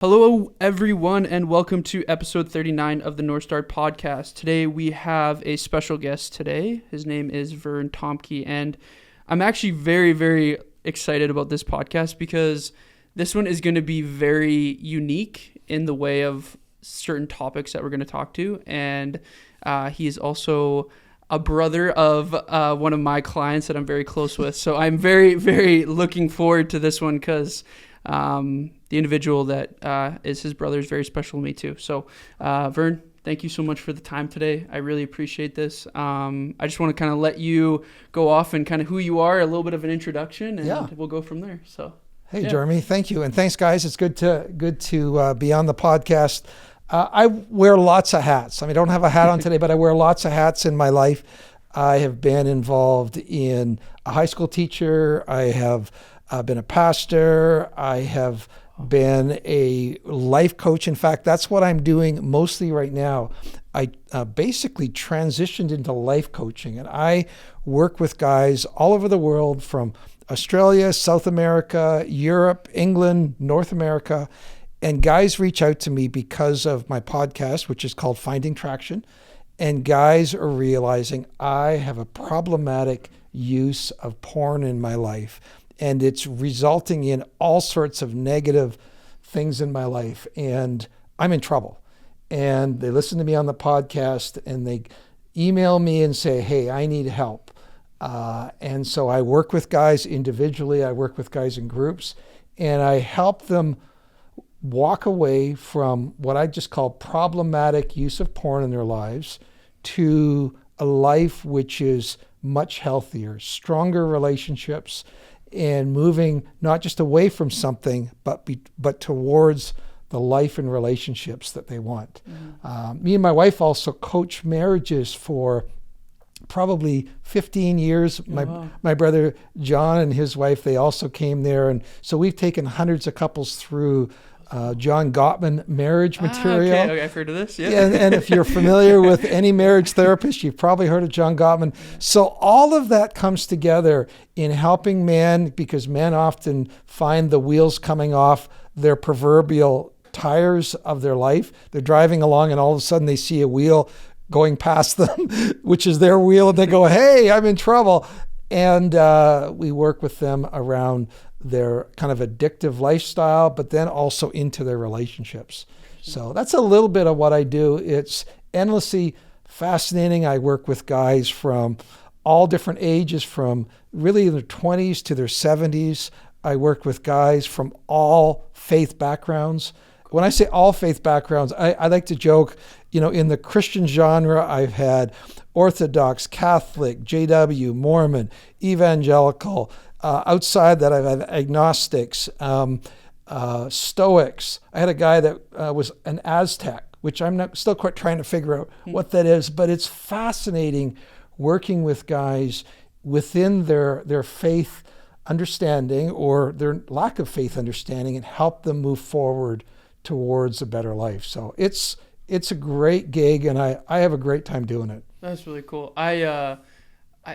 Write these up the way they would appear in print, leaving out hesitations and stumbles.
Hello, everyone, and welcome to episode 39 of the North Star podcast. Today, we have a special guest today. His name is Vern Tompke, and I'm actually very, very excited about this podcast because this one is going to be very unique in the way of certain topics that we're going to talk to, and he is also a brother of one of my clients that I'm very close with. So I'm very, very looking forward to this one because the individual that is his brother is very special to me too. So Vern, thank you so much for the time today. I really appreciate this. I just want to kind of let you go off and kind of who you are, a little bit of an introduction, and we'll go from there. So hey, Jeremy, thank you. And thanks, guys. It's good to be on the podcast. I wear lots of hats. I mean, I don't have a hat on today, but I wear lots of hats in my life. I have been involved in a high school teacher. I have been a pastor. I have been a life coach. In fact, that's what I'm doing mostly right now. I basically transitioned into life coaching, and I work with guys all over the world from Australia, South America, Europe, England, North America. And guys reach out to me because of my podcast, which is called Finding Traction. And guys are realizing I have a problematic use of porn in my life. And it's resulting in all sorts of negative things in my life. And I'm in trouble. And they listen to me on the podcast and they email me and say, hey, I need help. And so I work with guys individually. I work with guys in groups. And I help them walk away from what I just call problematic use of porn in their lives to a life which is much healthier, stronger relationships, and moving not just away from something, but towards the life and relationships that they want. Mm-hmm. Me and my wife also coach marriages for probably 15 years. My brother John and his wife, they also came there. And so we've taken hundreds of couples through John Gottman marriage material. Okay, I've heard of this. Yeah. And if you're familiar with any marriage therapist, you've probably heard of John Gottman. So all of that comes together in helping men, because men often find the wheels coming off their proverbial tires of their life. They're driving along and all of a sudden they see a wheel going past them, which is their wheel, and they go, hey, I'm in trouble. And we work with them around their kind of addictive lifestyle, but then also into their relationships. So that's a little bit of what I do. It's endlessly fascinating. I work with guys from all different ages, from really their 20s to their 70s. I work with guys from all faith backgrounds. When I say all faith backgrounds, I like to joke, in the Christian genre, I've had Orthodox, Catholic, JW, Mormon, Evangelical. Outside that, I've had agnostics, Stoics. I had a guy that was an Aztec, which I'm still quite trying to figure out what that is. But it's fascinating working with guys within their faith understanding or their lack of faith understanding and help them move forward towards a better life. So it's a great gig, and I have a great time doing it. That's really cool.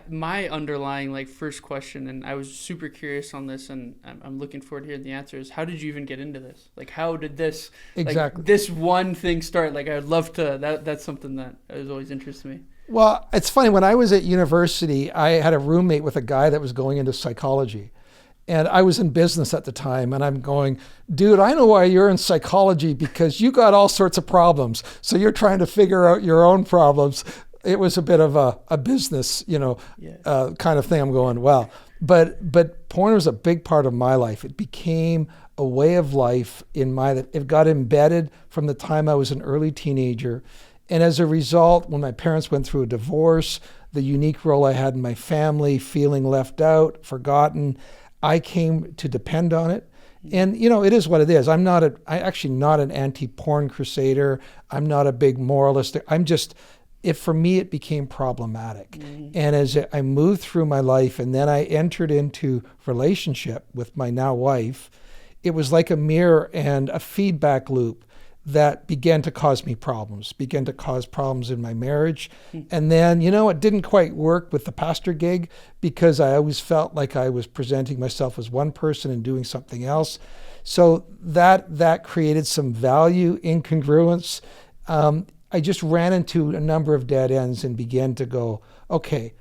My underlying first question, and I was super curious on this, and I'm looking forward to hearing the answer, is how did you even get into this? How did this this one thing start? I'd love to. That's something that has always interested me. Well, it's funny. When I was at university, I had a roommate with a guy that was going into psychology. And I was in business at the time, and I'm going, dude, I know why you're in psychology, because you got all sorts of problems. So you're trying to figure out your own problems. It was a bit of a business, kind of thing. I'm going, well, but porn was a big part of my life. It became a way of life it got embedded from the time I was an early teenager. And as a result, when my parents went through a divorce, the unique role I had in my family, feeling left out, forgotten, I came to depend on it. And, it is what it is. I'm actually not an anti-porn crusader. I'm not a big moralist. For me, it became problematic. Mm-hmm. And as I moved through my life and then I entered into relationship with my now wife, it was like a mirror and a feedback loop that began to cause me problems, began to cause problems in my marriage. And then, it didn't quite work with the pastor gig because I always felt like I was presenting myself as one person and doing something else. So that created some value incongruence. I just ran into a number of dead ends and began to go, okay,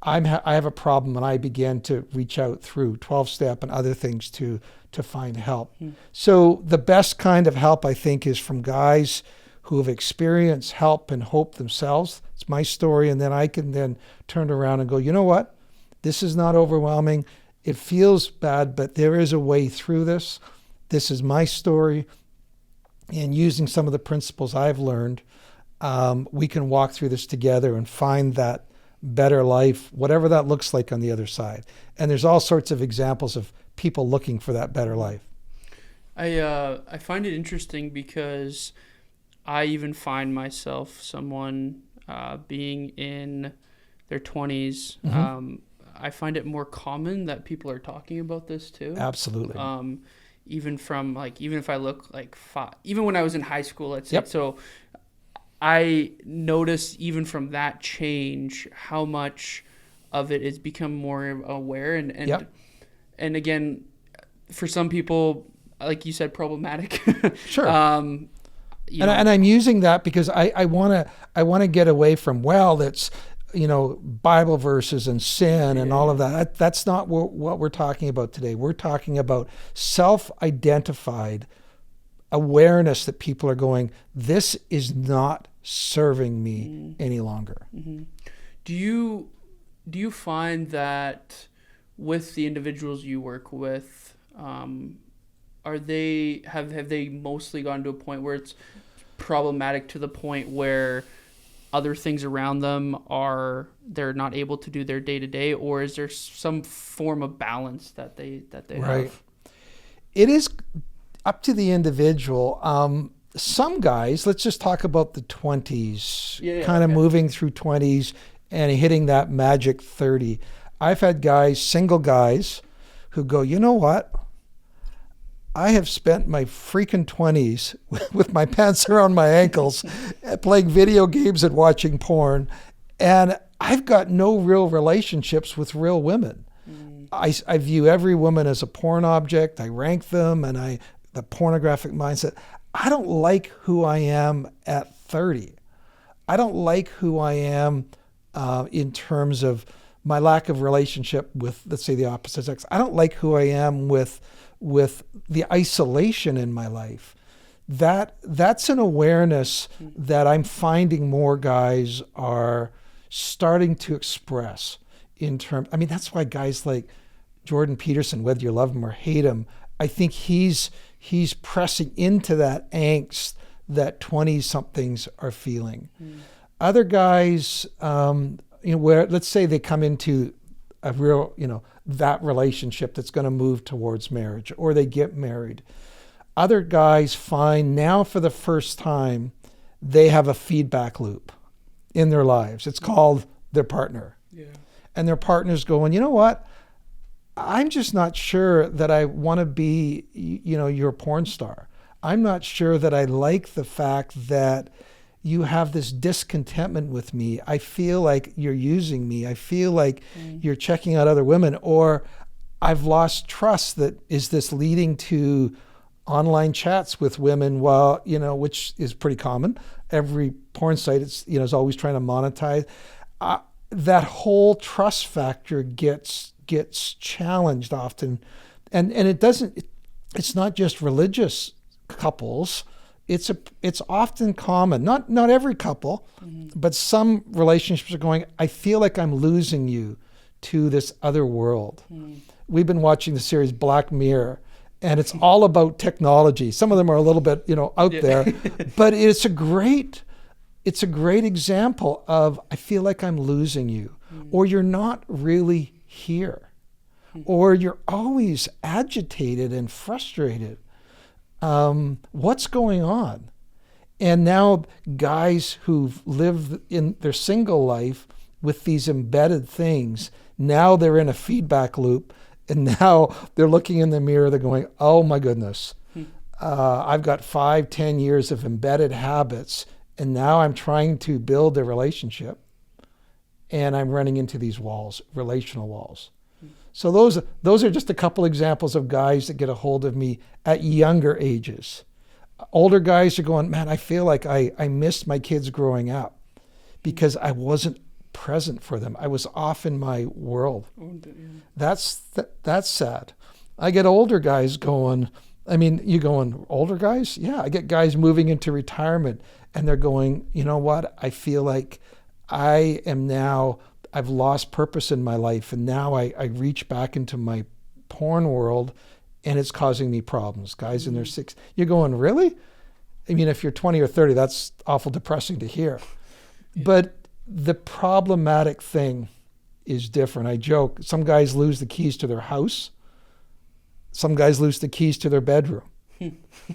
I have a problem, and I began to reach out through 12-step and other things to find help. So the best kind of help, I think, is from guys who have experienced help and hope themselves. It's my story, and then I can then turn around and go, you know what? This is not overwhelming. It feels bad, but there is a way through this. This is my story. And using some of the principles I've learned, we can walk through this together and find that better life, whatever that looks like on the other side. And there's all sorts of examples of people looking for that better life. I find it interesting because I even find myself someone being in their 20s. I find it more common that people are talking about this too. Absolutely. Even if I look like even when I was in high school, let's say. Yep. So I notice even from that change how much of it has become more aware and again, for some people, like you said, problematic. Sure. And I'm using that because I want to get away from, that's Bible verses and sin and all of that. That's not what we're talking about today. We're talking about self-identified awareness that people are going, this is not serving me any longer. Do you find that with the individuals you work with, have they mostly gone to a point where it's problematic to the point where other things around them they're not able to do their day-to-day, or is there some form of balance that they have? It is up to the individual. Some guys, let's just talk about the 20s, moving through 20s and hitting that magic 30. I've had single guys who go, you know what? I have spent my freaking 20s with my pants around my ankles playing video games and watching porn, and I've got no real relationships with real women. I view every woman as a porn object. I rank them, and the pornographic mindset. I don't like who I am at 30. I don't like who I am in terms of my lack of relationship with, let's say, the opposite sex. I don't like who I am with the isolation in my life. That's an awareness that I'm finding more guys are starting to express that's why guys like Jordan Peterson, whether you love him or hate him, I think he's pressing into that angst that 20-somethings are feeling. Other guys, where let's say they come into a real, that relationship that's going to move towards marriage, or they get married. Other guys find now for the first time they have a feedback loop in their lives. It's called their partner. Yeah. And their partner's going, you know what? I'm just not sure that I want to be, your porn star. I'm not sure that I like the fact that you have this discontentment with me. I feel like you're using me. I feel like you're checking out other women, or I've lost trust. Is this leading to online chats with women? Well, which is pretty common. Every porn site is always trying to monetize. That whole trust factor gets challenged often, and it's not just religious couples. It's often common, not every couple, but some relationships are going, I feel like I'm losing you to this other world. We've been watching the series Black Mirror, and it's all about technology. Some of them are a little bit out there, but it's a great example of, I feel like I'm losing you, or you're not really here, or you're always agitated and frustrated. What's going on? And now guys who've lived in their single life with these embedded things, now they're in a feedback loop, and now they're looking in the mirror, they're going, oh my goodness, I've got 5-10 years of embedded habits, and now I'm trying to build a relationship, and I'm running into these walls, relational walls. So those are just a couple examples of guys that get a hold of me at younger ages. Older guys are going, man, I feel like I missed my kids growing up because I wasn't present for them. I was off in my world. That's sad. I get older guys going, you going, older guys? Yeah, I get guys moving into retirement and they're going, you know what? I feel like I've lost purpose in my life, and now I reach back into my porn world and it's causing me problems. Guys in their 60s. You're going, really? If you're 20 or 30, that's awful depressing to hear. Yeah. But the problematic thing is different. I joke, some guys lose the keys to their house. Some guys lose the keys to their bedroom.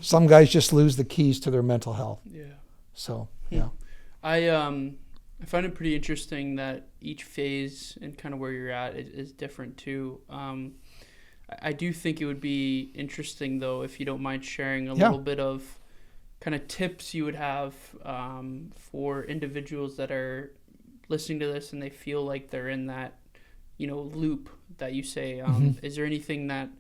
Some guys just lose the keys to their mental health. Yeah. So, yeah. I find it pretty interesting that each phase and kind of where you're at is different too. I do think it would be interesting, though, if you don't mind sharing a little bit of kind of tips you would have for individuals that are listening to this and they feel like they're in that, loop that you say. Is there anything that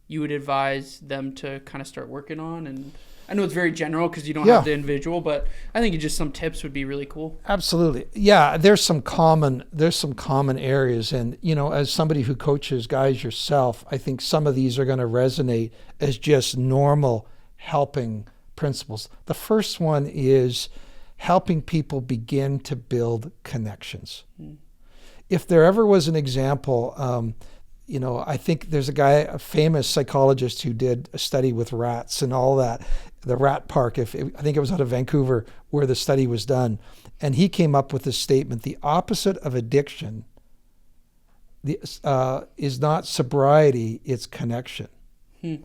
you would advise them to kind of start working on? And I know it's very general because you don't have the individual, but I think just some tips would be really cool. Absolutely. Yeah, there's some common areas. And, as somebody who coaches guys yourself, I think some of these are going to resonate as just normal helping principles. The first one is helping people begin to build connections. If there ever was an example, I think there's a famous psychologist who did a study with rats and all that, the rat park, I think it was out of Vancouver where the study was done. And he came up with this statement: the opposite of addiction is not sobriety, it's connection. And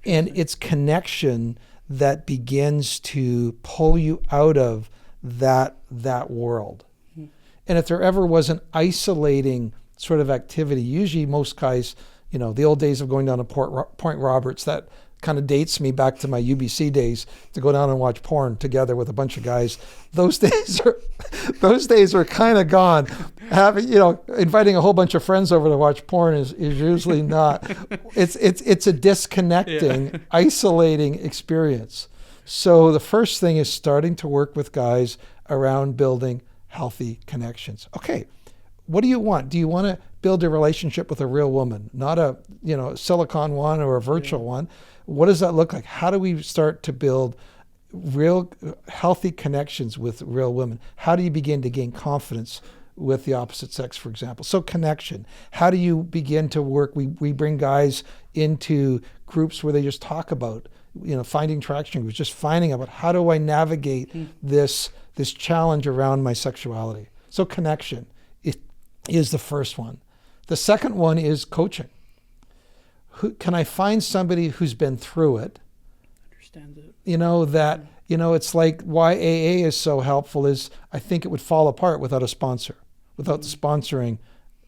it's connection that begins to pull you out of that world. And if there ever was an isolating sort of activity, usually most guys, the old days of going down to Point Roberts, that kind of dates me back to my UBC days, to go down and watch porn together with a bunch of guys. Those days are kind of gone. Inviting a whole bunch of friends over to watch porn is usually not. It's a disconnecting, isolating experience. So the first thing is starting to work with guys around building healthy connections. Okay. What do you want? Do you want to build a relationship with a real woman, not a silicon one or a virtual one? What does that look like? How do we start to build real healthy connections with real women? How do you begin to gain confidence with the opposite sex, for example? So connection. How do you begin to work? We bring guys into groups where they just talk about finding traction groups, just finding out how do I navigate this challenge around my sexuality. So connection is the first one. The second one is coaching. Can I find somebody who's been through it? Understands it. It's like why AA is so helpful is I think it would fall apart without a sponsor, without the sponsoring,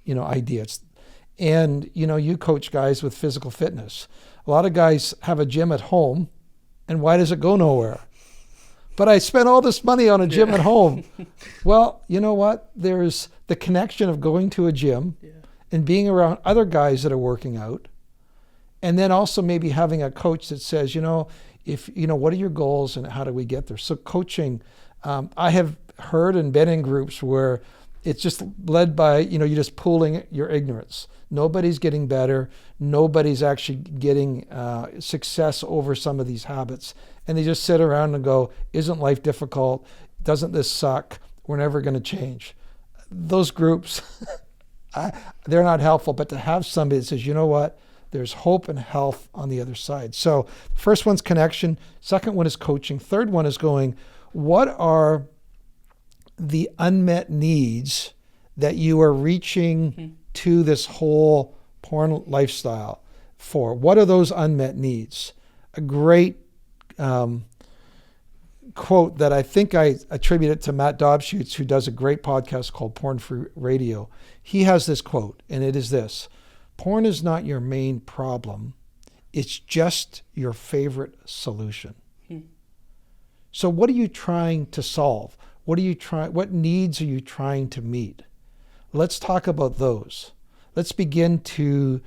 ideas. And, you coach guys with physical fitness. A lot of guys have a gym at home, and why does it go nowhere? But I spent all this money on a gym at home. Well, you know what? There's the connection of going to a gym and being around other guys that are working out. And then also maybe having a coach that says, what are your goals and how do we get there? So coaching, I have heard and been in groups where it's just led by, you're just pooling your ignorance. Nobody's getting better. Nobody's actually getting success over some of these habits. And they just sit around and go, isn't life difficult? Doesn't this suck? We're never going to change. Those groups, they're not helpful. But to have somebody that says, you know what? There's hope and health on the other side. So first one's connection. Second one is coaching. Third one is going, what are the unmet needs that you are reaching to this whole porn lifestyle for? What are those unmet needs? A great quote that I think I attribute it to Matt Dobschutz, who does a great podcast called Porn Free Radio. He has this quote, and it is this: porn is not your main problem. It's just your favorite solution. So what are you trying to solve? What needs are you trying to meet? Let's talk about those. Let's begin to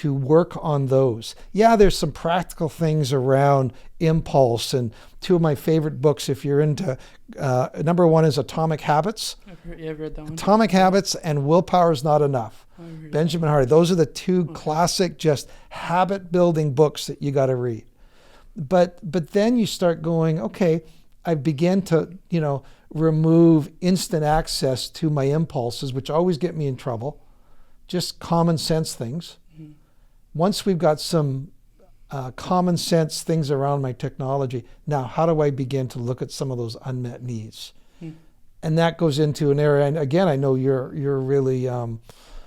work on those. Yeah, there's some practical things around impulse, and two of my favorite books, if you're into, number one is Atomic Habits. I've read that one. Atomic Habits and Willpower is Not Enough. Benjamin Hardy. Those are the two classic just habit building books that you got to read. But then you start going, okay, I began to, remove instant access to my impulses, which always get me in trouble. Just common sense things. Once we've got some common sense things around my technology, now how do I begin to look at some of those unmet needs? And that goes into an area, and again, I know you're really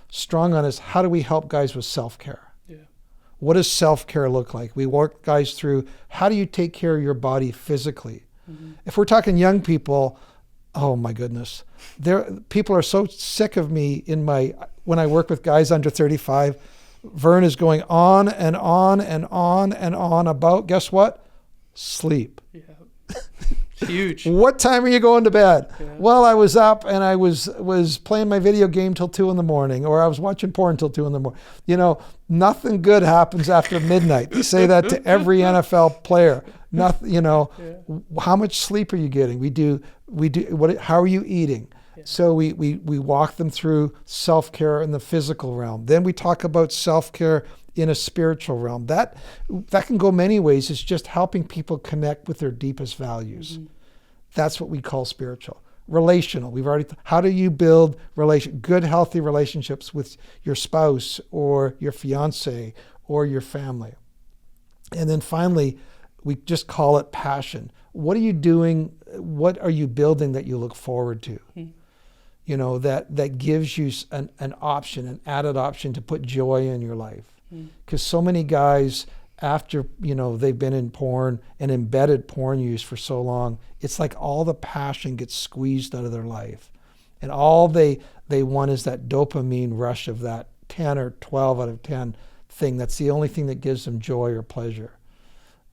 strong on this. How do we help guys with self-care? Yeah. What does self-care look like? We work guys through, how do you take care of your body physically? If we're talking young people, oh my goodness, people are so sick of me when I work with guys under 35. Vern is going on and on and on and on about, guess what? Sleep. Yeah. Huge. What time are you going to bed? Yeah. Well, I was up and I was playing my video game till 2 a.m, or I was watching porn till 2 a.m. Nothing good happens after midnight. They say that to every NFL player. Nothing, Yeah. How much sleep are you getting? How are you eating? Yeah. So we walk them through self-care in the physical realm. Then we talk about self-care in a spiritual realm. That can go many ways. It's just helping people connect with their deepest values. That's what we call spiritual. Relational. How do you build good, healthy relationships with your spouse or your fiance or your family? And then finally, we just call it passion. What are you doing? What are you building that you look forward to? That gives you an option, an added option to put joy in your life. Because so many guys, after they've been in porn and embedded porn use for so long, it's like all the passion gets squeezed out of their life, and all they want is that dopamine rush of that 10 or 12 out of 10 thing. That's the only thing that gives them joy or pleasure.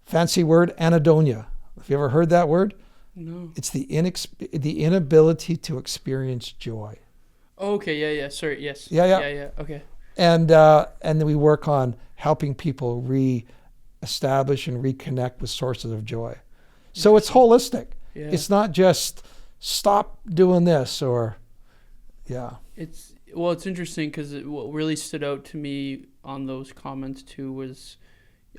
Fancy word, anhedonia. Have you ever heard that word? No. It's the inability to experience joy. Oh, okay. Yeah. Sorry. Yes. Yeah. Okay. And then we work on helping people re-establish and reconnect with sources of joy. So it's holistic. Yeah. It's not just stop doing this or, yeah. It's interesting because what really stood out to me on those comments too was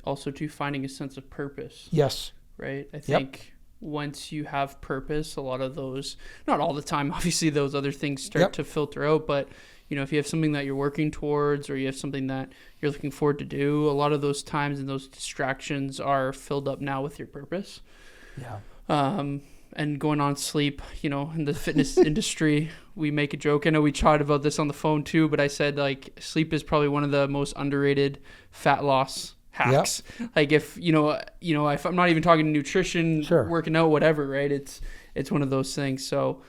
also to finding a sense of purpose. Yes. Right. I think once you have purpose, a lot of those, not all the time, obviously those other things start to filter out, but if you have something that you're working towards or you have something that you're looking forward to do, a lot of those times and those distractions are filled up now with your purpose. Yeah. And going on sleep, in the fitness industry, we make a joke. I know we chatted about this on the phone too, but I said sleep is probably one of the most underrated fat loss hacks. Yep. If I'm not even talking nutrition, working out, whatever, right? It's one of those things. So,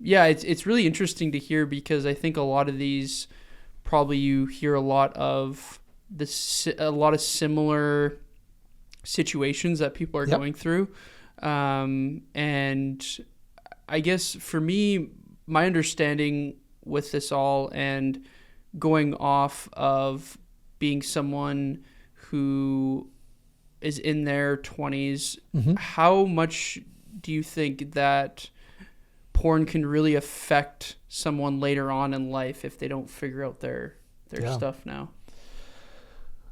it's really interesting to hear because I think a lot of these, probably you hear a lot of similar situations that people are going through. And I guess for me, my understanding with this all and going off of being someone who is in their 20s, how much do you think that porn can really affect someone later on in life if they don't figure out their stuff now?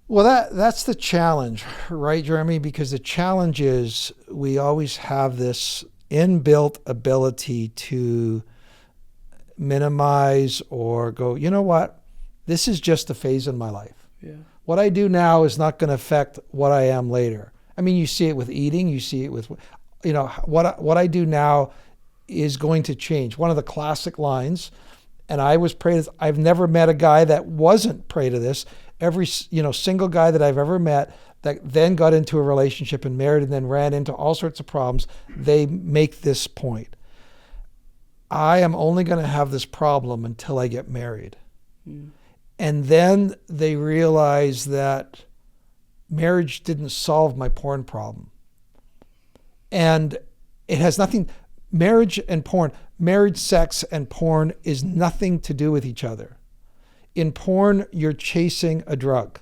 Well, that's the challenge, right, Jeremy? Because the challenge is we always have this inbuilt ability to minimize or go, you know what? This is just a phase in my life. Yeah. What I do now is not going to affect what I am later. I mean, you see it with eating. You see it with, what I do now is going to change. One of the classic lines, and I was prey to this. I've never met a guy that wasn't prey to this. Every single guy that I've ever met that then got into a relationship and married and then ran into all sorts of problems, they make this point. I am only going to have this problem until I get married. And then they realize that marriage didn't solve my porn problem. And it has nothing, marriage, sex, and porn is nothing to do with each other. In porn, you're chasing a drug.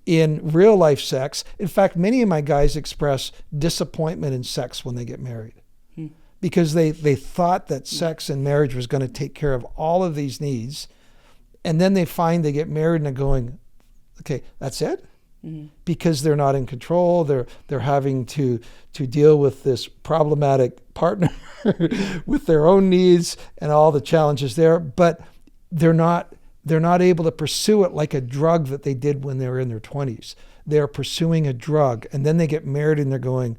In real life sex, in fact, many of my guys express disappointment in sex when they get married because they thought that sex and marriage was going to take care of all of these needs. And then they find they get married and they're going, okay, that's it? Because they're not in control. They're having to deal with this problematic partner with their own needs and all the challenges there. But they're not able to pursue it like a drug that they did when they were in their 20s. They're pursuing a drug, and then they get married and they're going,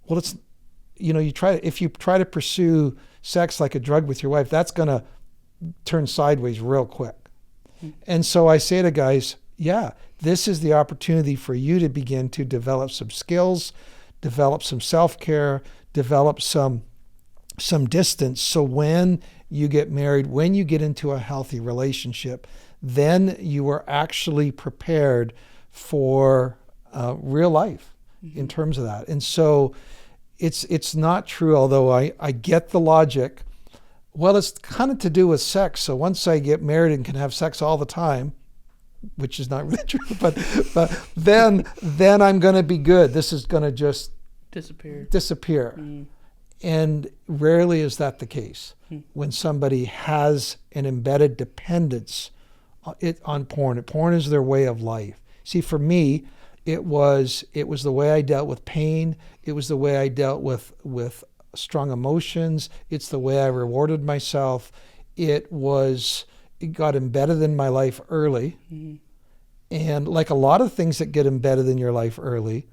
well, it's, if you try to pursue sex like a drug with your wife, that's going to turn sideways real quick. And so I say to guys, yeah, this is the opportunity for you to begin to develop some skills, develop some self-care, develop some distance. So when you get married, when you get into a healthy relationship, then you are actually prepared for real life in terms of that. And so it's not true, although I get the logic. Well, it's kind of to do with sex. So once I get married and can have sex all the time, which is not really true, but then I'm going to be good. This is going to just disappear. And rarely is that the case when somebody has an embedded dependence on porn. Porn is their way of life. See, for me, it was the way I dealt with pain. It was the way I dealt with strong emotions. It's the way I rewarded myself. It got embedded in my life early. And like a lot of things that get embedded in your life early,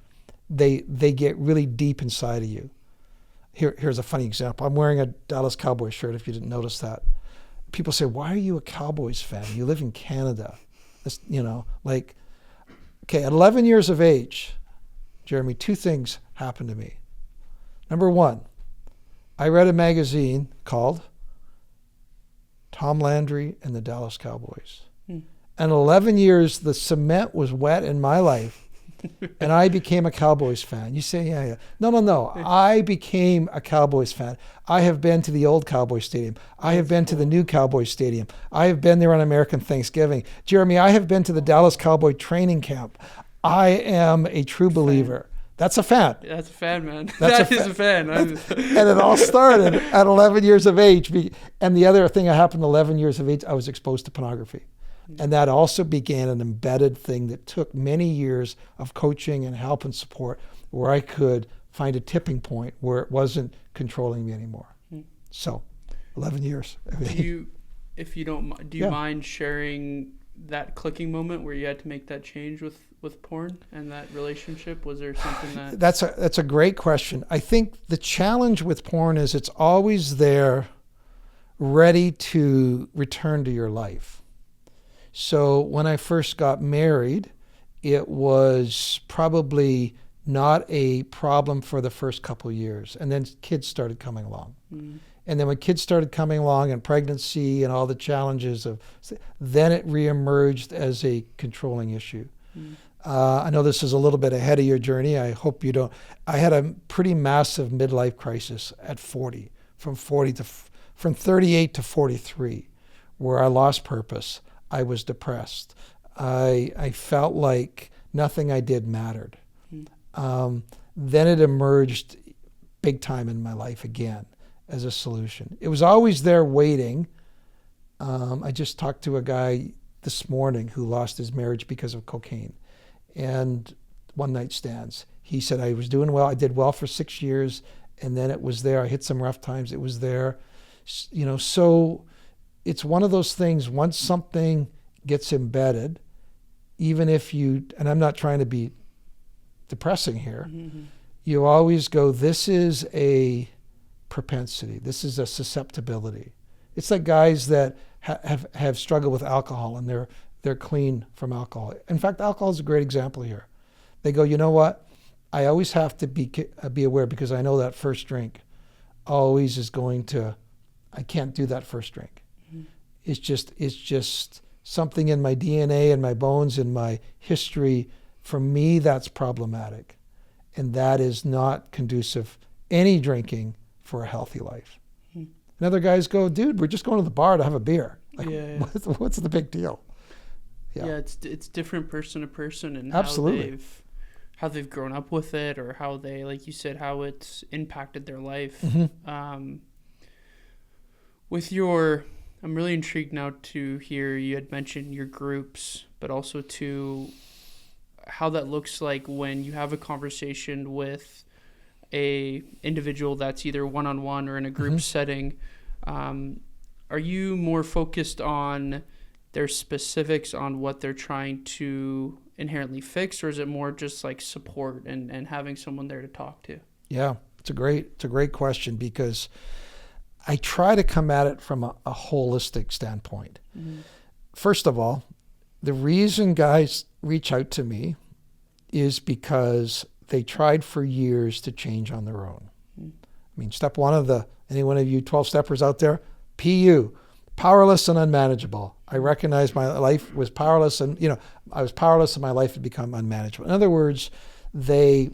they get really deep inside of you. Here's a funny example. I'm wearing a Dallas Cowboys shirt, if you didn't notice that. People say, why are you a Cowboys fan? You live in Canada. That's, at 11 years of age, Jeremy, two things happened to me. Number one, I read a magazine called Tom Landry and the Dallas Cowboys. And 11 years, the cement was wet in my life. And I became a Cowboys fan. You say, yeah. No. I became a Cowboys fan. I have been to the old Cowboys Stadium. I have been to the new Cowboys Stadium. I have been there on American Thanksgiving. Jeremy, I have been to the Dallas Cowboy training camp. I am a true believer. That's a fan. That's a fan, man. That is a fan. And it all started at 11 years of age. And the other thing that happened at 11 years of age, I was exposed to pornography. And that also began an embedded thing that took many years of coaching and help and support where I could find a tipping point where it wasn't controlling me anymore. So 11 years. Do you mind sharing that clicking moment where you had to make that change with porn and that relationship? Was there something that... That's a great question. I think the challenge with porn is it's always there ready to return to your life. So when I first got married, it was probably not a problem for the first couple of years. And then kids started coming along. And then when kids started coming along and pregnancy and all the challenges then it reemerged as a controlling issue. I know this is a little bit ahead of your journey. I hope you don't. I had a pretty massive midlife crisis at 40, from 38 to 43, where I lost purpose. I was depressed. I felt like nothing I did mattered. Then it emerged big time in my life again as a solution. It was always there waiting. I just talked to a guy this morning who lost his marriage because of cocaine and one night stands. He said, I was doing well. I did well for 6 years, and then it was there. I hit some rough times. It was there. So it's one of those things, once something gets embedded, even if and I'm not trying to be depressing here, you always go, this is a propensity. This is a susceptibility. It's like guys that have struggled with alcohol and they're clean from alcohol. In fact, alcohol is a great example here. They go, you know what? I always have to be aware because I know that first drink always is I can't do that first drink. It's just something in my DNA and my bones and my history. For me, that's problematic. And that is not conducive, any drinking, for a healthy life. And other guys go, dude, we're just going to the bar to have a beer. Like, Yeah. what's the big deal? Yeah, it's different person to person, and Absolutely. how they've grown up with it, or how they, like you said, how it's impacted their life. With your, I'm really intrigued now to hear, you had mentioned your groups, but also to how that looks like when you have a conversation with a individual that's either one-on-one or in a group setting. Are you more focused on their specifics on what they're trying to inherently fix, or is it more just like support and having someone there to talk to? Yeah, it's a great question, because I try to come at it from a holistic standpoint. First of all, the reason guys reach out to me is because they tried for years to change on their own. I mean, step one of any one of you 12 steppers out there, PU, powerless and unmanageable. I recognized my life was powerless, and I was powerless and my life had become unmanageable. In other words, they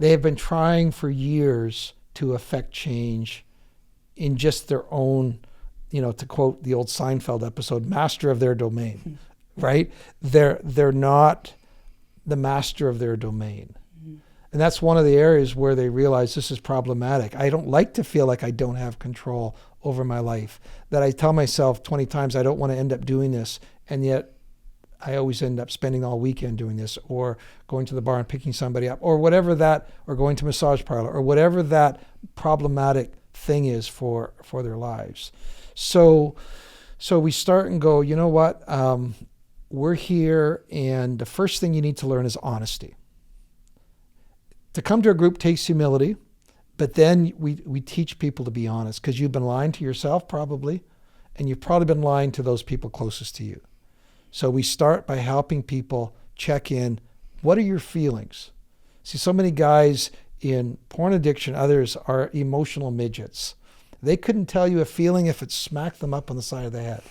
have been trying for years to affect change in just their own, to quote the old Seinfeld episode, master of their domain, right? They're not the master of their domain. And that's one of the areas where they realize this is problematic. I don't like to feel like I don't have control over my life, that I tell myself 20 times I don't want to end up doing this, and yet I always end up spending all weekend doing this, or going to the bar and picking somebody up, or whatever that, or going to massage parlor, or whatever that problematic thing is for their lives. So we start and go, you know what? We're here, and the first thing you need to learn is honesty. To come to a group takes humility, but then we teach people to be honest, because you've been lying to yourself probably, and you've probably been lying to those people closest to you. So we start by helping people check in. What are your feelings? See, so many guys in porn addiction, others are emotional midgets. They couldn't tell you a feeling if it smacked them up on the side of the head.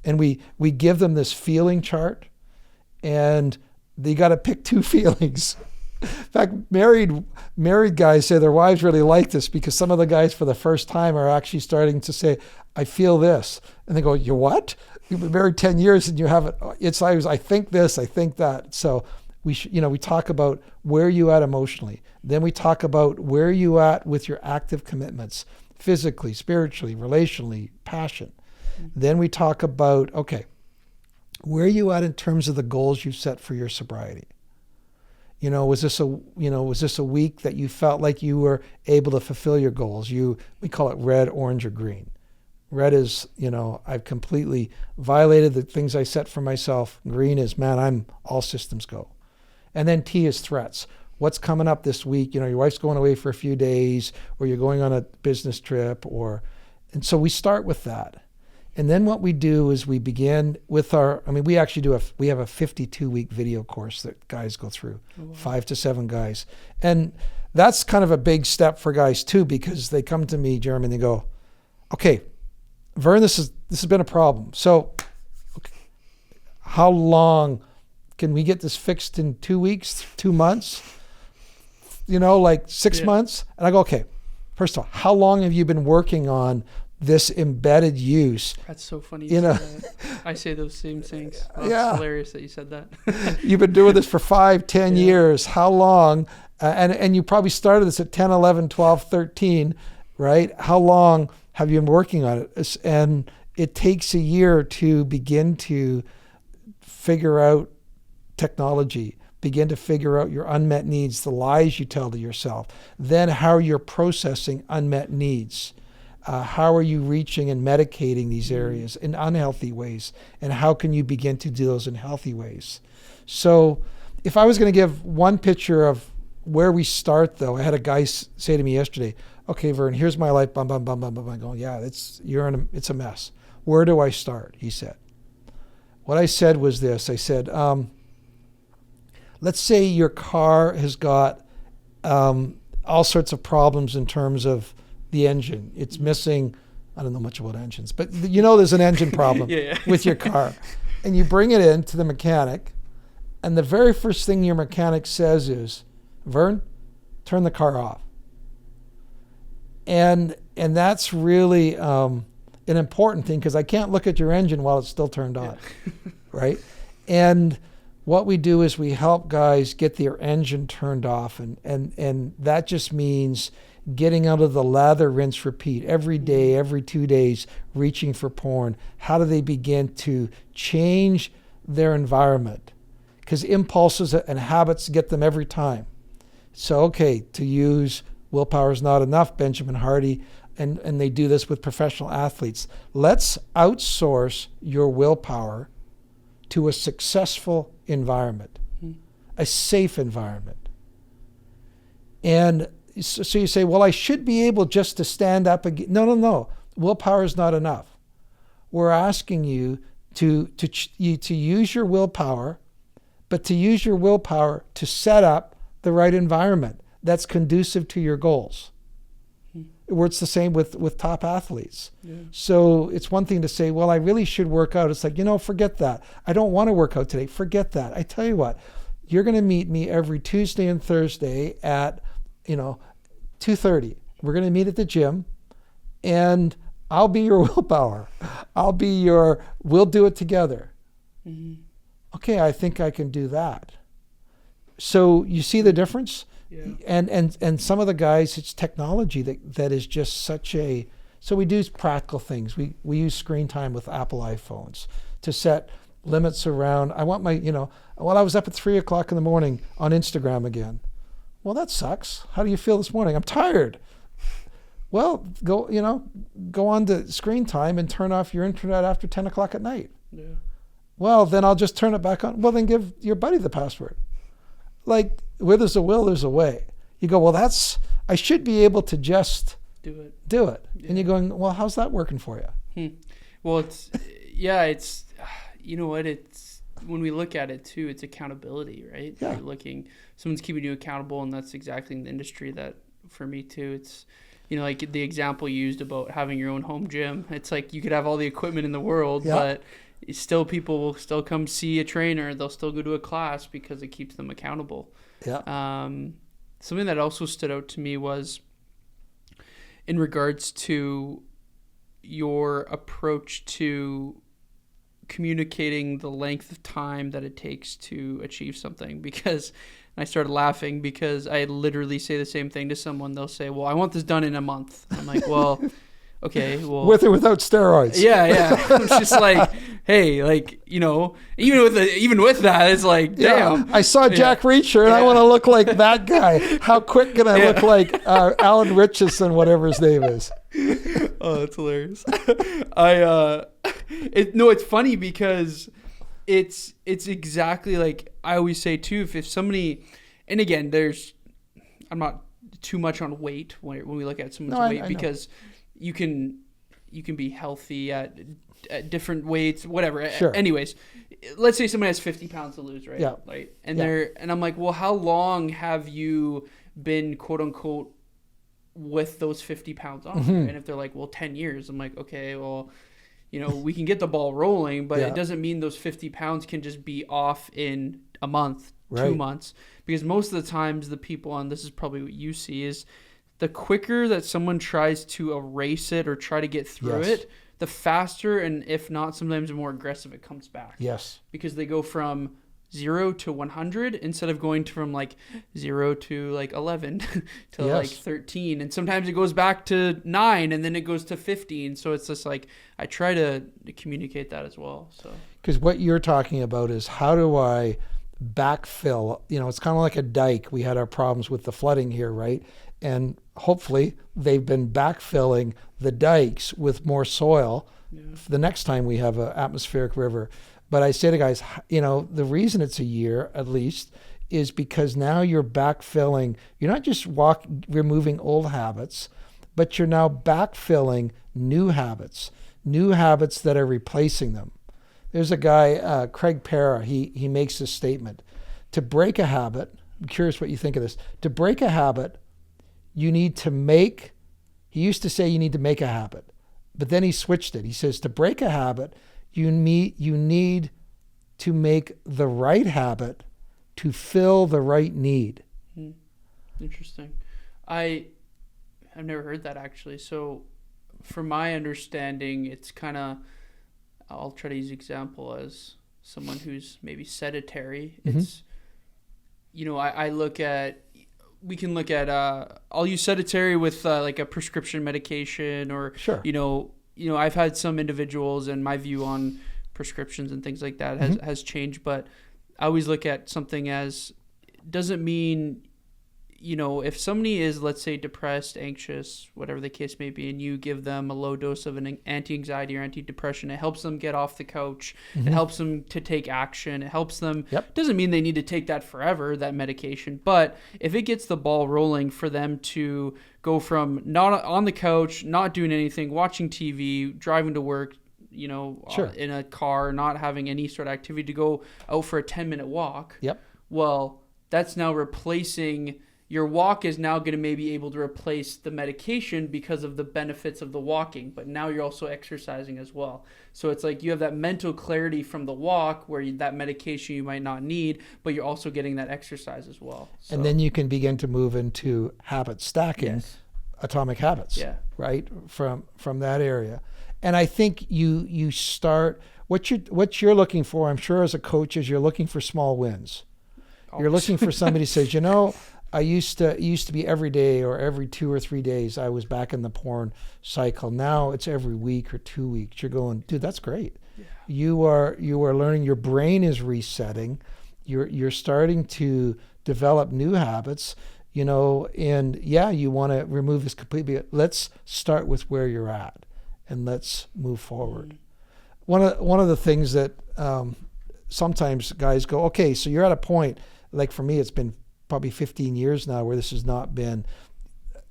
And we give them this feeling chart, and they got to pick two feelings. In fact, married guys say their wives really like this, because some of the guys for the first time are actually starting to say, I feel this. And they go, you what? You've been married 10 years and you haven't. It's always, I think this, I think that. So we talk about where you at emotionally. Then we talk about where you at with your active commitments, physically, spiritually, relationally, passion. Then we talk about, okay, where are you at in terms of the goals you set for your sobriety? Was this a week that you felt like you were able to fulfill your goals? We call it red, orange, or green. Red is, I've completely violated the things I set for myself. Green is, man, I'm all systems go. And then T is threats. What's coming up this week? Your wife's going away for a few days, or you're going on a business trip, and so we start with that. And then what we do is we begin with we have a 52-week video course that guys go through, 5 to 7 guys. And that's kind of a big step for guys too, because they come to me, Jeremy, and they go, okay, Vern, this has been a problem. So how long can we get this fixed? In 2 weeks, 2 months, 6 months? And I go, okay, first of all, how long have you been working on this embedded use? That's so funny. You say that. I say those same things. Oh, it's hilarious that you said that. You've been doing this for 5-10 years. How long? And you probably started this at 10, 11, 12, 13, right? How long have you been working on it? And it takes a year to begin to figure out technology, begin to figure out your unmet needs, the lies you tell to yourself, then how you're processing unmet needs. How are you reaching and medicating these areas in unhealthy ways? And how can you begin to do those in healthy ways? So if I was going to give one picture of where we start, though, I had a guy say to me yesterday, okay, Vern, here's my life, bum, bum, bum, bum, bum. I'm going, yeah, it's a mess. Where do I start? He said. What I said was this. I said, let's say your car has got all sorts of problems in terms of the engine. It's missing, I don't know much about engines, but there's an engine problem with your car. And you bring it in to the mechanic, and the very first thing your mechanic says is, Vern, turn the car off. And that's really, an important thing because I can't look at your engine while it's still turned on, right? And what we do is we help guys get their engine turned off, and that just means getting out of the lather, rinse, repeat every day, every 2 days, reaching for porn. How do they begin to change their environment? Because impulses and habits get them every time. So, okay, to use willpower is not enough, Benjamin Hardy, and they do this with professional athletes. Let's outsource your willpower to a successful environment, a safe environment. And so you say, well, I should be able just to stand up again. No. Willpower is not enough. We're asking you to use your willpower, but to use your willpower to set up the right environment that's conducive to your goals. Where it's the same with top athletes. Yeah. So it's one thing to say, well, I really should work out. It's like, forget that. I don't want to work out today. Forget that. I tell you what, you're going to meet me every Tuesday and Thursday at 2:30. We're going to meet at the gym, and I'll be your willpower. We'll do it together. Mm-hmm. Okay, I think I can do that. So you see the difference? Yeah. And some of the guys, it's technology that is just such a... So we do practical things. We use screen time with Apple iPhones to set limits around. I want my, I was up at 3 o'clock in the morning on Instagram again. Well, that sucks. How do you feel this morning? I'm tired. Well, go on to screen time and turn off your internet after 10 o'clock at night. Yeah. Well, then I'll just turn it back on. Well, then give your buddy the password. Like, where there's a will, there's a way. You go, well, I should be able to just do it. Yeah. And you're going, well, how's that working for you? Well, it's you know what, it's, when we look at it too, it's accountability, right? Yeah. You're someone's keeping you accountable, and that's exactly in the industry that, for me too, it's, like the example you used about having your own home gym. It's like you could have all the equipment in the world, but still people will still come see a trainer. They'll still go to a class because it keeps them accountable. Yeah. Something that also stood out to me was in regards to your approach to communicating the length of time that it takes to achieve something, because I started laughing because I literally say the same thing to someone. They'll say, well, I want this done in a month. I'm like, well, okay, well, with or without steroids. Yeah. It's just like, hey, like, even with that, it's like, damn. I saw Jack Reacher and I want to look like that guy. How quick can I look like Alan Richardson, whatever his name is? Oh, that's hilarious. It's funny because it's exactly like I always say too. If somebody, and again, I'm not too much on weight when we look at someone's weight, because you can be healthy at different weights, whatever. Sure. Anyways, let's say somebody has 50 pounds to lose, right? Yeah. Right. And I'm like, well, how long have you been, quote unquote, with those 50 pounds on? Mm-hmm. And if they're like, well, 10 years, I'm like, okay, well, we can get the ball rolling, but it doesn't mean those 50 pounds can just be off in a month, 2 months. Because most of the times the people, and this is probably what you see, is the quicker that someone tries to erase it or try to get through it, the faster, and if not, sometimes more aggressive it comes back. Yes. Because they go from 0 to 100 instead of going from like 0 to like 11 to like 13. And sometimes it goes back to 9 and then it goes to 15. So it's just like, I try to communicate that as well. So, because what you're talking about is, how do I backfill? It's kind of like a dike. We had our problems with the flooding here, right? And hopefully they've been backfilling the dikes with more soil the next time we have an atmospheric river. But I say to guys, the reason it's a year at least is because now you're backfilling. You're not just removing old habits, but you're now backfilling new habits that are replacing them. There's a guy, Craig Parra, he makes this statement. To break a habit, I'm curious what you think of this. To break a habit, he used to say you need to make a habit, but then he switched it. He says to break a habit, you need to make the right habit to fill the right need. Interesting. I've never heard that actually. So from my understanding, it's kind of, I'll try to use example as someone who's maybe sedentary. Mm-hmm. It's, I look at, we can look at, I'll use sedentary with like a prescription medication or, Sure. I've had some individuals, and my view on prescriptions and things like that has changed, but I always look at something as, doesn't mean, if somebody is, let's say, depressed, anxious, whatever the case may be, and you give them a low dose of an anti-anxiety or antidepressant, it helps them get off the couch. It helps them to take action. It helps them. Yep. Doesn't mean they need to take that forever, that medication. But if it gets the ball rolling for them to go from not on the couch, not doing anything, watching TV, driving to work, Sure. in a car, not having any sort of activity, to go out for a 10-minute walk. Yep. Well, that's now replacing. Your walk is now going to maybe able to replace the medication because of the benefits of the walking, but now you're also exercising as well. So it's like you have that mental clarity from the walk where that medication you might not need, but you're also getting that exercise as well. So, And then you can begin to move into habit stacking, yes. atomic habits, Yeah. right? From that area. And I think you start, what you're looking for, I'm sure as a coach, is you're looking for small wins. You're looking for somebody who says, I used to be every day or every 2 or 3 days I was back in the porn cycle. Now it's every week or 2 weeks. You're going, dude, that's great. Yeah. You are learning, your brain is resetting. You're starting to develop new habits, and you want to remove this completely. Let's start with where you're at and let's move forward. One of the things that sometimes guys go, okay, so you're at a point, like for me, it's been probably 15 years now where this has not been,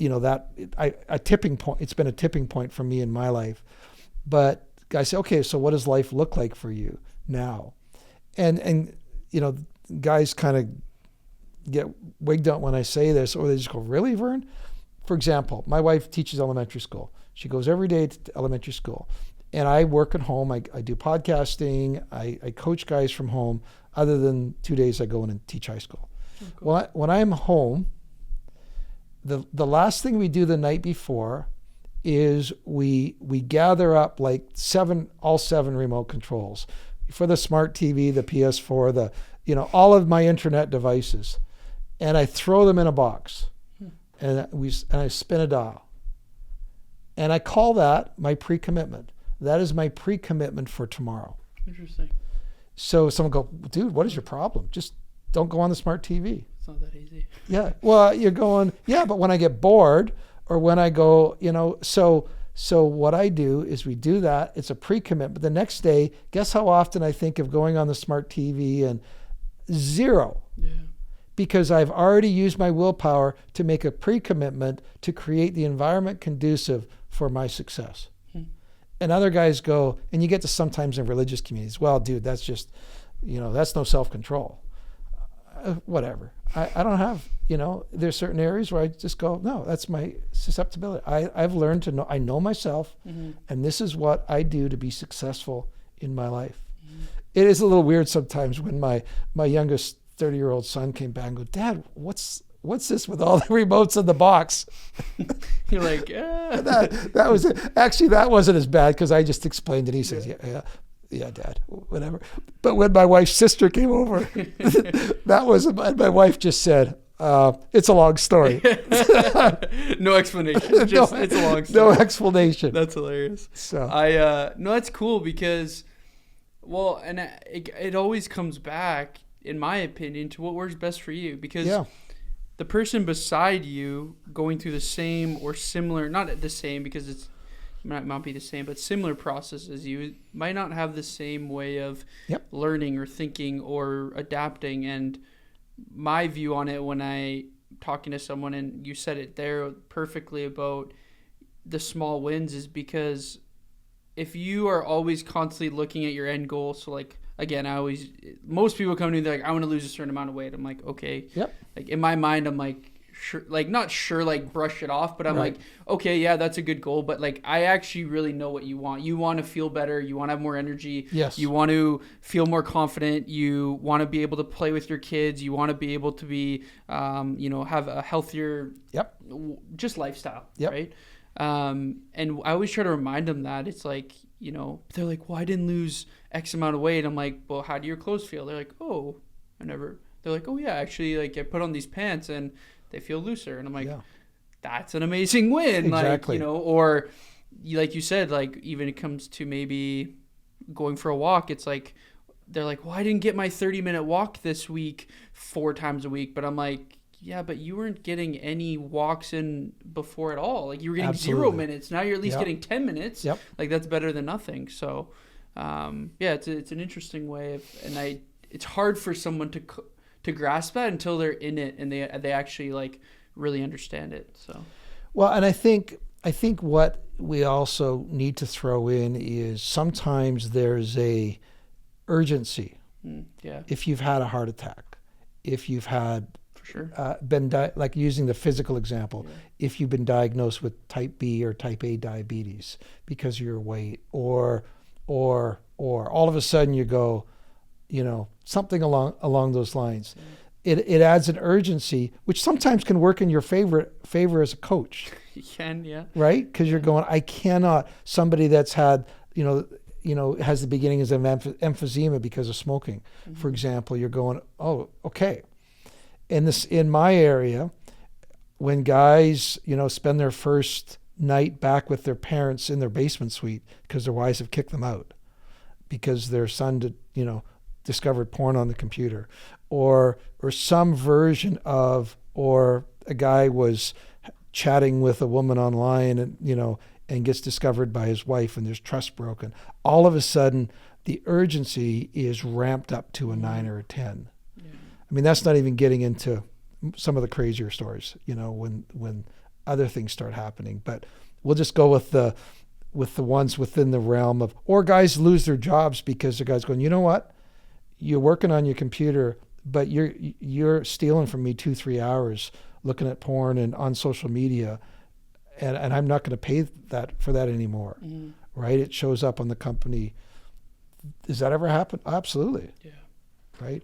a tipping point. It's been a tipping point for me in my life. But guys say, okay, so what does life look like for you now? And guys kind of get wigged out when I say this, or they just go, really, Vern? For example, my wife teaches elementary school. She goes every day to elementary school. And I work at home. I do podcasting. I coach guys from home. Other than 2 days I go in and teach high school. Oh, cool. When I'm home, the last thing we do the night before is we gather up like all seven remote controls for the smart TV, the PS4, all of my internet devices, and I throw them in a box, and I spin a dial, and I call that my pre-commitment. That is my pre-commitment for tomorrow. Interesting. So someone go, dude, what is your problem? Just don't go on the smart TV. It's not that easy. Yeah. Well, you're going, yeah, but when I get bored or when I go, so what I do is we do that. It's a pre-commit. But the next day, guess how often I think of going on the smart TV? And 0. Yeah. Because I've already used my willpower to make a pre-commitment to create the environment conducive for my success. And other guys go, and you get to sometimes in religious communities, well, dude, that's just, that's no self-control. Whatever. I don't have, there's certain areas where I just go, no, that's my susceptibility. I've learned to know, I know myself, and this is what I do to be successful in my life. It is a little weird sometimes when my youngest 30-year-old son came back and go, Dad, what's this with all the remotes in the box? You're like, that was it. Actually, that wasn't as bad because I just explained it. He says, yeah, Dad, whatever. But when my wife's sister came over, my wife just said, it's a long story. No explanation. It's a long story. No explanation. That's hilarious. So no, that's cool because, well, and it always comes back, in my opinion, to what works best for you, because the person beside you going through the same or similar, not the same because it might not be the same, but similar process as you might not have the same way of learning or thinking or adapting. And my view on it when I talking to someone, and you said it there perfectly about the small wins, is because if you are always constantly looking at your end goal, so like, again, most people come to me, they're like, I want to lose a certain amount of weight. I'm like, okay. Yep. Like in my mind, I'm like, sure, like not sure, like brush it off, but I'm like, okay, yeah, that's a good goal. But like, I actually really know what you want. You want to feel better. You want to have more energy. Yes. You want to feel more confident. You want to be able to play with your kids. You want to be able to be, have a healthier, just lifestyle. Right. And I always try to remind them that it's like, they're like, well, I didn't lose X amount of weight. I'm like, well, how do your clothes feel? They're like, oh, they're like, oh yeah, actually, like I put on these pants and they feel looser. And I'm like, that's an amazing win. Exactly. Like, or like you said, like even it comes to maybe going for a walk, it's like, they're like, well, I didn't get my 30-minute walk this week 4 times a week. But I'm like, yeah, but you weren't getting any walks in before at all. Like you were getting Absolutely. 0 minutes. Now you're at least getting 10 minutes. Yep. Like that's better than nothing. So, it's an interesting way of, and it's hard for someone to grasp that until they're in it and they actually like really understand it. So, well, and I think what we also need to throw in is sometimes there's a urgency. If you've had a heart attack, if you've had been like using the physical example, if you've been diagnosed with type B or type A diabetes because of your weight, or all of a sudden you go, something along those lines. It adds an urgency, which sometimes can work in your favor as a coach. You can, yeah. Right? Because you're going, I cannot. Somebody that's had, has the beginnings of emphysema because of smoking, for example. You're going, oh, okay. In my area, when guys, spend their first night back with their parents in their basement suite because their wives have kicked them out because their son discovered porn on the computer, or some version of, or a guy was chatting with a woman online and gets discovered by his wife and there's trust broken. All of a sudden, the urgency is ramped up to a 9 or a 10. I mean, that's not even getting into some of the crazier stories, when other things start happening. But we'll just go with the ones within the realm of, or guys lose their jobs because the guy's going, you know what? You're working on your computer, but you're stealing from me 2-3 hours looking at porn and on social media, and I'm not going to pay for that anymore, right? It shows up on the company. Does that ever happen? Absolutely. Yeah. Right?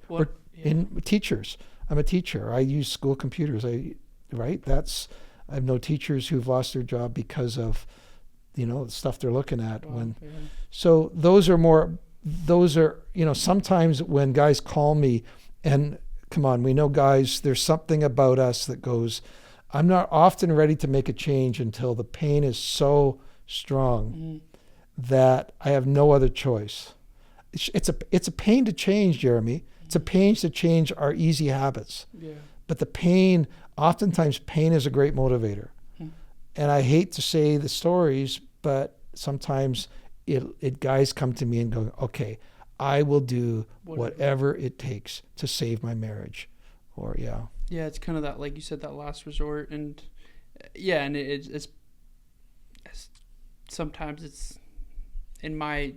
In teachers. I'm a teacher. I use school computers. I know teachers who've lost their job because of, the stuff they're looking at. So those are, sometimes when guys call me, and come on, we know guys, there's something about us that goes, I'm not often ready to make a change until the pain is so strong that I have no other choice. It's a pain to change, Jeremy. It's a pain to change our easy habits. Yeah. But oftentimes pain is a great motivator. And I hate to say the stories, but sometimes guys come to me and go, okay, I will do whatever it takes to save my marriage. Or, yeah, it's kind of that, like you said, that last resort. And, and it's sometimes it's, in my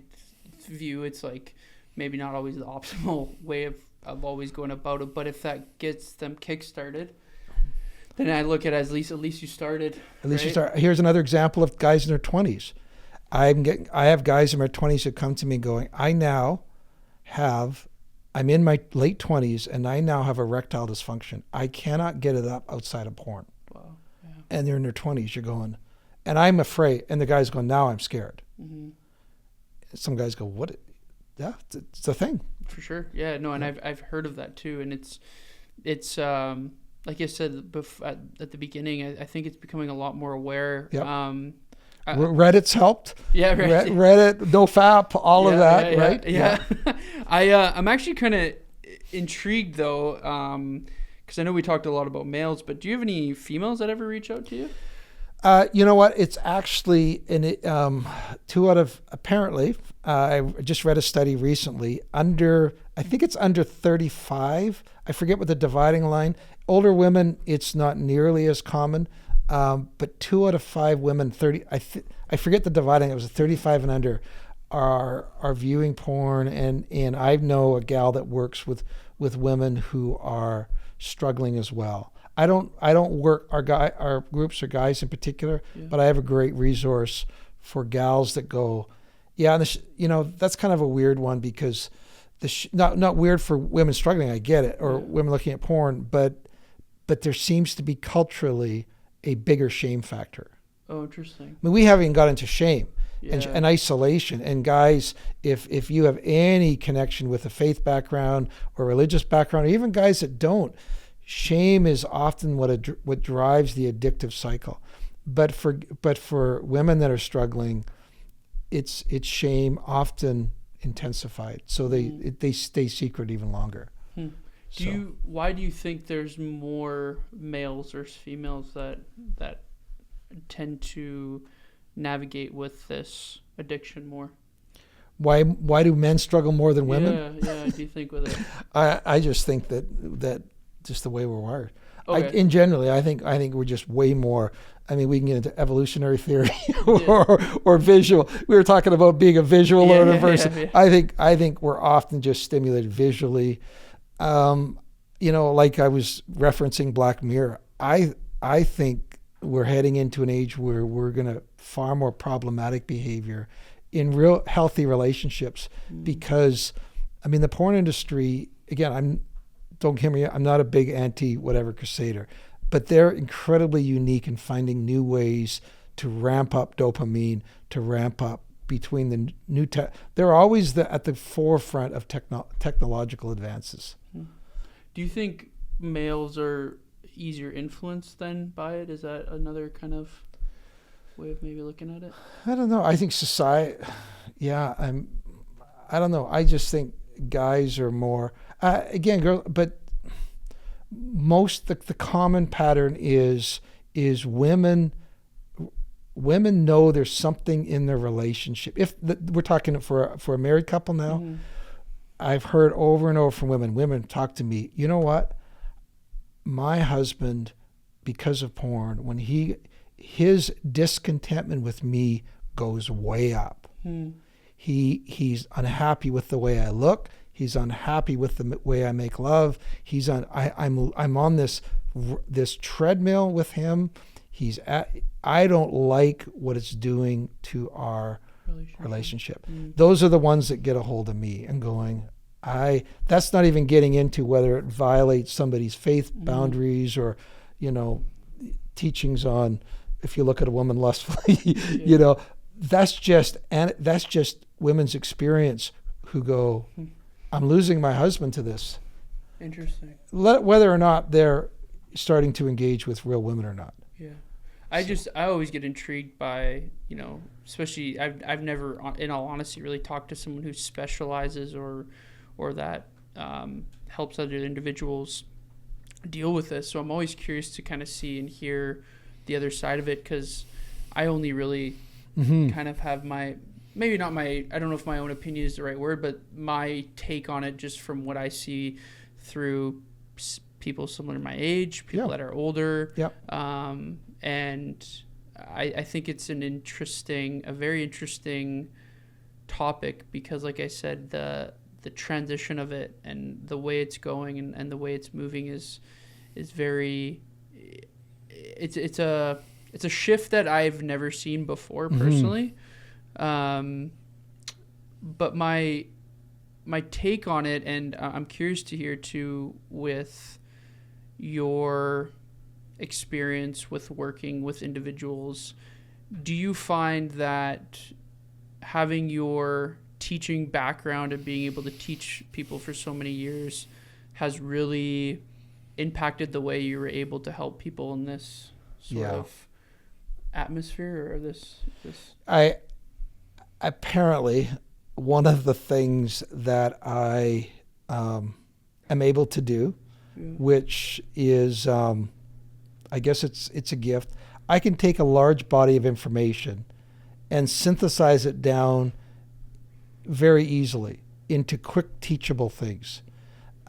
view, it's like, maybe not always the optimal way of always going about it, but if that gets them kick-started, then I look at it as at least you started. At least you started. Here's another example of guys in their 20s. I have guys in my 20s who come to me going, I'm in my late 20s and I now have erectile dysfunction. I cannot get it up outside of porn. Wow. Yeah. And they're in their 20s. You're going, and I'm afraid. And the guy's going, now I'm scared. Some guys go, what? Yeah, it's a thing. For sure. Yeah, no, and I've heard of that too, and it's like I said at the beginning, I think it's becoming a lot more aware. Yep. Reddit's helped. Yeah, right. Reddit, NoFap, all of that, right? Yeah. I'm actually kind of intrigued though, because I know we talked a lot about males, but do you have any females that ever reach out to you? You know what? It's actually apparently, I just read a study recently, I think it's under 35. I forget what the dividing line. Older women, it's not nearly as common, but 2 out of 5 women, I forget the dividing, it was 35 and under, are viewing porn. And I know a gal that works with women who are struggling as well. I don't work our groups or guys in particular, but I have a great resource for gals that go, that's kind of a weird one because not weird for women struggling, I get it, or women looking at porn, but there seems to be culturally a bigger shame factor. Oh, interesting. I mean, we haven't even got into shame Yeah. and isolation. And guys, if you have any connection with a faith background or religious background, or even guys that don't, shame is often what drives the addictive cycle. But for women that are struggling, it's shame often intensified, so they stay secret even longer. Why do you think there's more males versus females that tend to navigate with this addiction more? Why do men struggle more than women? Yeah. Do you think with it? I just think that just the way we're wired. Okay. In generally, I think we're just way more. I mean, we can get into evolutionary theory or visual. We were talking about being a visual learner person. Yeah. I think we're often just stimulated visually. Like I was referencing Black Mirror. I think we're heading into an age where we're going to far more problematic behavior in real healthy relationships, because, I mean, the porn industry, again, don't hear me, I'm not a big anti-whatever crusader, but they're incredibly unique in finding new ways to ramp up dopamine, to ramp up between the new they're always at the forefront of technological advances. Do you think males are easier influenced then by it? Is that another kind of way of maybe looking at it? I don't know. I think society, I don't know. I just think guys are more, again, girl, but the common pattern is women know there's something in their relationship. We're talking for a married couple now, I've heard over and over from women talk to me, you know what? My husband, because of porn, when his discontentment with me goes way up. He's unhappy with the way I look. He's unhappy with the way I make love. I'm on this treadmill with him. I don't like what it's doing to our relationship. Those are the ones that get a hold of me and going, that's not even getting into whether it violates somebody's faith boundaries or, teachings on, if you look at a woman lustfully, that's just women's experience who go, I'm losing my husband to this. Interesting. Whether or not they're starting to engage with real women or not. Yeah. I always get intrigued by, especially I've never, in all honesty, really talked to someone who specializes or that helps other individuals deal with this. So I'm always curious to kind of see and hear the other side of it, because I only really kind of have I don't know if my own opinion is the right word, but my take on it just from what I see through people similar to my age, people that are older. And I think it's a very interesting topic, because like I said, the transition of it and the way it's going and the way it's moving is very, it's a shift that I've never seen before personally. But my take on it, and I'm curious to hear too, with your experience with working with individuals, do you find that having your teaching background and being able to teach people for so many years has really impacted the way you were able to help people in this sort of atmosphere, or this? Apparently, one of the things that I am able to do, which is, I guess it's a gift. I can take a large body of information and synthesize it down very easily into quick teachable things.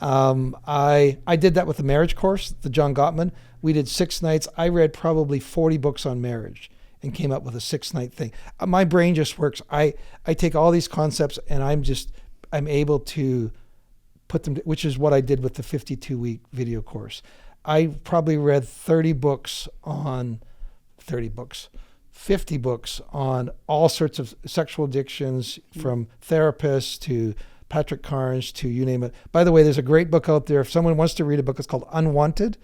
I did that with the marriage course, the John Gottman. We did 6 nights. I read probably 40 books on marriage and came up with a 6-night thing. My brain just works. I take all these concepts and I'm able to put them, which is what I did with the 52-week video course. I probably read 50 books on all sorts of sexual addictions, from therapists to Patrick Carnes to you name it. By the way, there's a great book out there. If someone wants to read a book, it's called Unwanted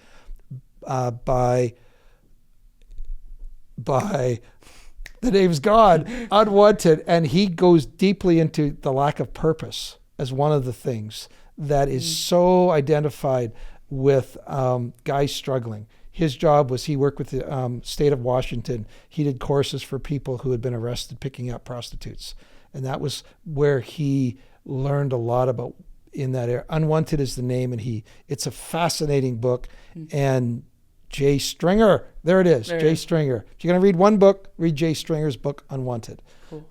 by by the name's God, unwanted. And he goes deeply into the lack of purpose as one of the things that is so identified with guys struggling. His job was he worked with the state of Washington. He did courses for people who had been arrested picking up prostitutes. And that was where he learned a lot about in that area. Unwanted is the name, and it's a fascinating book. And Jay Stringer, there it is, Jay Stringer. If you're going to read one book, read Jay Stringer's book, Unwanted. Cool.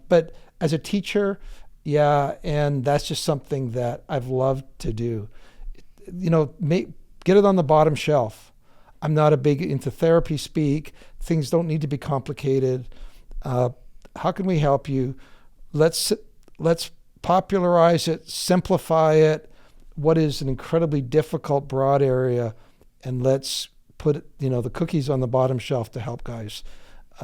But as a teacher, yeah, and that's just something that I've loved to do. You know, get it on the bottom shelf. I'm not a big into therapy speak. Things don't need to be complicated. How can we help you? Let's popularize it, simplify it. What is an incredibly difficult, broad area, and let's put the cookies on the bottom shelf to help guys.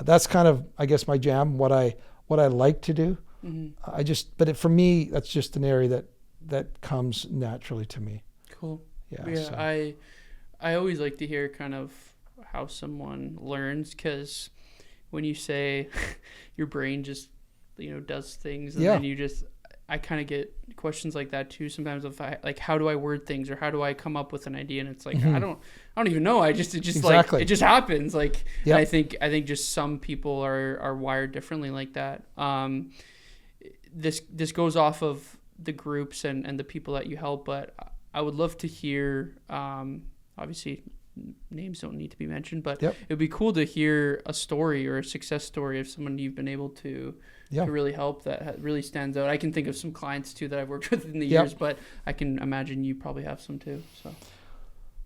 That's kind of, I guess, my jam. What I like to do. But for me, that's just an area that comes naturally to me. Cool. Yeah. So. I always like to hear kind of how someone learns, because when you say your brain just does things, and then I kind of get questions like that too sometimes, of how do I word things, or how do I come up with an idea, and it's like I don't even know. It just exactly. Like it just happens. Like yep. I think just some people are wired differently like that. This goes off of the groups and the people that you help, but I would love to hear. Obviously, names don't need to be mentioned, but yep. It would be cool to hear a story or a success story of someone you've been able to really help that really stands out. I can think of some clients too that I've worked with in the years, but I can imagine you probably have some too. So,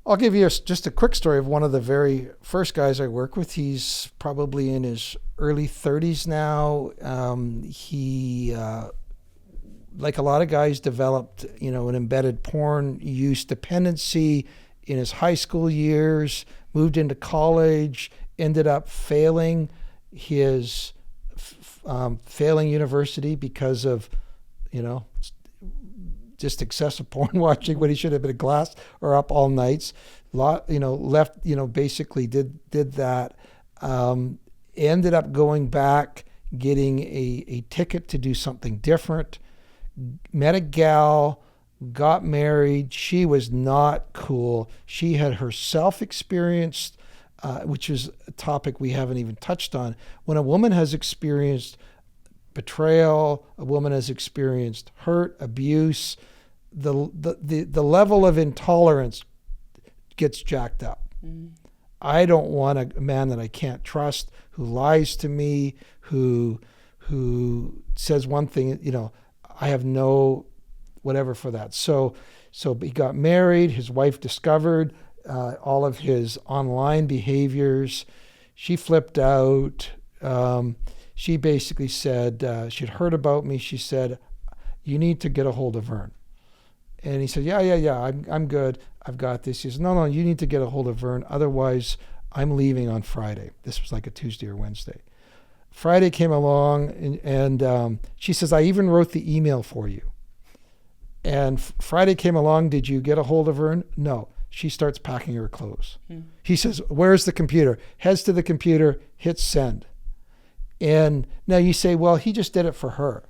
I'll give you just a quick story of one of the very first guys I work with. He's probably in his early 30s now. He, like a lot of guys, developed an embedded porn use dependency in his high school years, moved into college, ended up failing his failing university because of, just excessive porn watching when he should have been in class or up all nights. Left, basically did that. Ended up going back, getting a ticket to do something different. Met a gal, got married. She was not cool. She had herself experienced, which is a topic we haven't even touched on. When a woman has experienced betrayal, a woman has experienced hurt, abuse, the level of intolerance gets jacked up. I don't want a man that I can't trust, who lies to me, who says one thing, I have no whatever for that. So he got married. His wife discovered all of his online behaviors. She flipped out. She basically said, she'd heard about me. She said, you need to get a hold of Vern. And he said, yeah, I'm good. I've got this. He says, no, you need to get a hold of Vern. Otherwise, I'm leaving on Friday. This was like a Tuesday or Wednesday. Friday came along, and she says, I even wrote the email for you. And Friday came along. Did you get a hold of Vern? No. She starts packing her clothes. He says, where's the computer? Heads to the computer, hits send. And now you say, well, he just did it for her.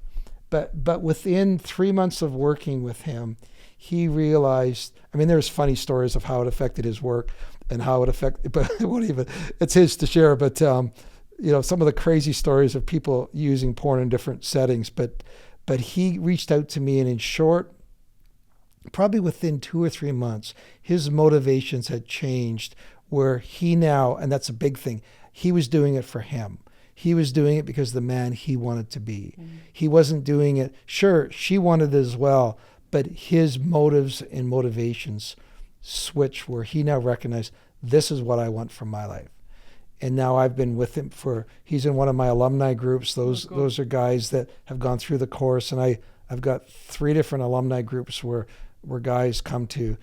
But within 3 months of working with him, he realized, there's funny stories of how it affected his work and how it affected, but it won't even, it's his to share. But, some of the crazy stories of people using porn in different settings. But he reached out to me, and in short, probably within 2 or 3 months, his motivations had changed, where he now, and that's a big thing, he was doing it for him. He was doing it because the man he wanted to be. He wasn't doing it, sure, she wanted it as well, but his motives and motivations switched, where he now recognized, this is what I want from my life. And now I've been with him he's in one of my alumni groups. Those are guys that have gone through the course, and I've got 3 different alumni groups where guys come to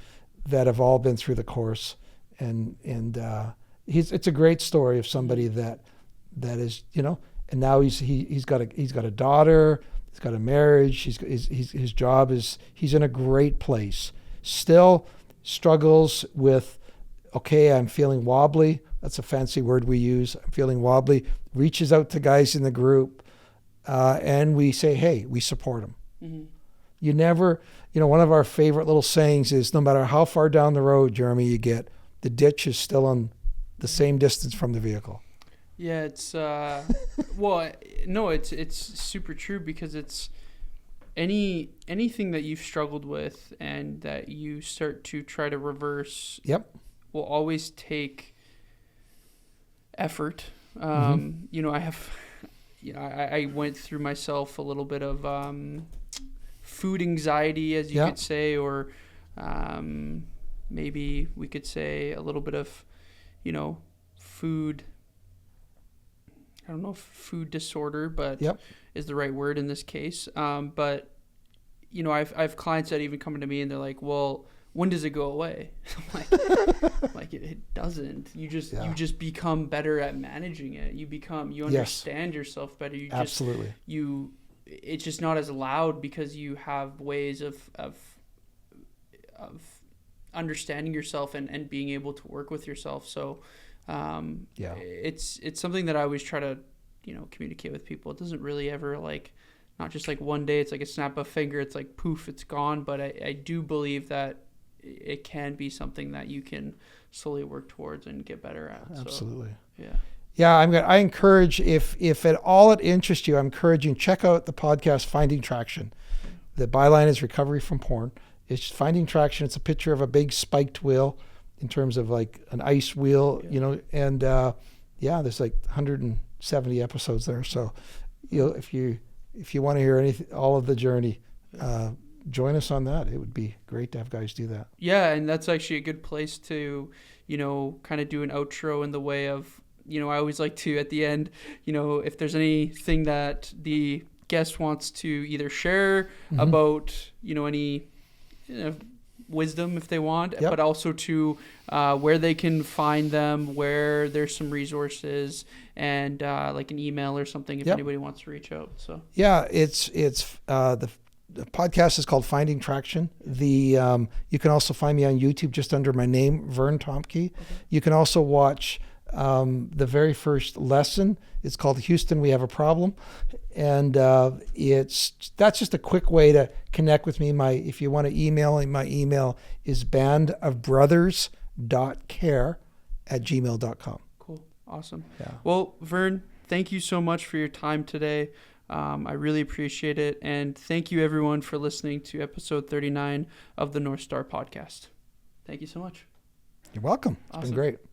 that have all been through the course, and it's a great story of somebody that is, and now he's got a daughter, he's got a marriage, his job is, he's in a great place. Still struggles with, okay, I'm feeling wobbly. That's a fancy word we use. I'm feeling wobbly. Reaches out to guys in the group, and we say, hey, we support them. Mm-hmm. You never, one of our favorite little sayings is, no matter how far down the road, Jeremy, you get, the ditch is still on the same distance from the vehicle. Yeah, it's well, no, it's super true, because it's anything that you've struggled with and that you start to try to reverse. Yep. Will always take effort. I went through myself a little bit of food anxiety, as you could say, or maybe we could say a little bit of, food. I don't know if food disorder, but is the right word in this case. But I've clients that even come to me and they're like, well, when does it go away? I'm like it doesn't. You just become better at managing it. You understand yourself better. Absolutely. It's just not as loud because you have ways of understanding yourself and being able to work with yourself. So it's something that I always try to communicate with people. It doesn't really ever not just one day it's like a snap of a finger, it's like poof, it's gone. But I do believe that it can be something that you can slowly work towards and get better at. Absolutely. So, yeah. I encourage, if at all it interests you, I'm encouraging, check out the podcast Finding Traction. The byline is Recovery from Porn. It's Finding Traction. It's a picture of a big spiked wheel in terms of an ice wheel, and there's 170 episodes there. So, if you want to hear all of the journey, join us on that. It would be great to have guys do that. Yeah, and that's actually a good place to, kind of do an outro in the way of, I always like to, at the end, if there's anything that the guest wants to either share about, any wisdom if they want, but also to where they can find them, where there's some resources, and an email or something if anybody wants to reach out. So it's the podcast is called Finding Traction. You can also find me on YouTube just under my name, Vern Tompke. Okay. You can also watch the very first lesson. It's called Houston, We Have a Problem. And that's just a quick way to connect with me. If you want to email, my email is bandofbrothers.care@gmail.com. Cool. Awesome. Yeah. Well, Vern, thank you so much for your time today. I really appreciate it. And thank you, everyone, for listening to episode 39 of the North Star Podcast. Thank you so much. You're welcome. It's been great.